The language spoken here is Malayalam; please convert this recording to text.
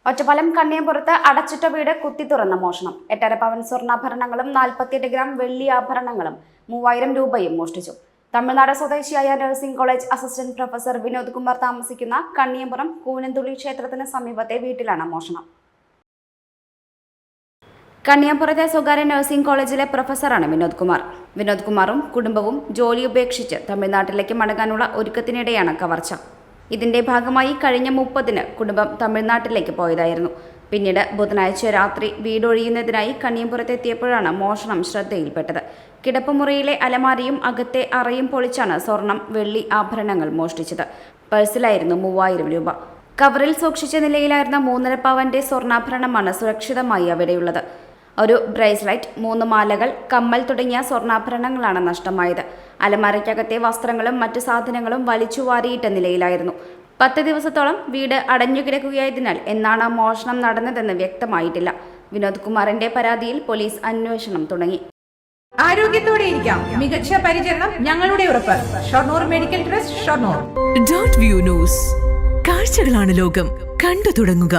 ഒറ്റപ്പാലം കണ്ണിയമ്പുറത്ത് അടച്ചിട്ട വീട് കുത്തി തുറന്ന മോഷണം. 8.5 പവൻ സ്വർണ്ണാഭരണങ്ങളും 48 ഗ്രാം വെള്ളി ആഭരണങ്ങളും 3000 രൂപയും മോഷ്ടിച്ചു. തമിഴ്നാട് സ്വദേശിയായ nursing college assistant professor Vinod Kumar താമസിക്കുന്ന കണ്ണിയമ്പുറം കൂനന്തുള്ളി ക്ഷേത്രത്തിന് സമീപത്തെ വീട്ടിലാണ് മോഷണം. കണ്ണിയമ്പുറത്തെ സ്വകാര്യ നഴ്സിംഗ് കോളേജിലെ പ്രൊഫസറാണ് വിനോദ് കുമാർ. വിനോദ് കുമാറും കുടുംബവും ജോലി ഉപേക്ഷിച്ച് തമിഴ്നാട്ടിലേക്ക് മടങ്ങാനുള്ള ഒരുക്കത്തിനിടെയാണ് കവർച്ച. ഇതിന്റെ ഭാഗമായി കഴിഞ്ഞ 30-ന് കുടുംബം തമിഴ്നാട്ടിലേക്ക് പോയതായിരുന്നു. പിന്നീട് ബുധനാഴ്ച രാത്രി വീടൊഴിയുന്നതിനായി കണ്ണിയമ്പുറത്തെത്തിയപ്പോഴാണ് മോഷണം ശ്രദ്ധയിൽപ്പെട്ടത്. കിടപ്പുമുറിയിലെ അലമാരയും അകത്തെ അറയും പൊളിച്ചാണ് സ്വർണം, വെള്ളി ആഭരണങ്ങൾ മോഷ്ടിച്ചത്. പേഴ്സിലായിരുന്നു 3000 രൂപ. കവറിൽ സൂക്ഷിച്ച നിലയിലായിരുന്ന 3.5 പവന്റെ സ്വർണ്ണാഭരണമാണ് സുരക്ഷിതമായി അവിടെയുള്ളത്. ഒരു ബ്രേസ്ലെറ്റ്, 3 മാലകൾ, കമ്മൽ തുടങ്ങിയ സ്വർണ്ണാഭരണങ്ങളാണ് നഷ്ടമായത്. അലമാരയ്ക്കകത്തെ വസ്ത്രങ്ങളും മറ്റു സാധനങ്ങളും വലിച്ചുവാരിയിട്ട നിലയിലായിരുന്നു. 10 ദിവസത്തോളം വീട് അടഞ്ഞുകിടക്കുകയായതിനാൽ എന്നാണ് മോഷണം നടന്നതെന്ന് വ്യക്തമായിട്ടില്ല. വിനോദ് കുമാറിന്റെ പരാതിയിൽ പോലീസ് അന്വേഷണം തുടങ്ങി. ആരോഗ്യത്തോടെ ഇരിക്കാം, മികച്ച പരിചരണം ഞങ്ങളുടെ ഉറപ്പ്. Shoranur medical trust, Shoranur. Dot view news. കാഴ്ചകളാണ് ലോകം, കണ്ടു തുടങ്ങുക.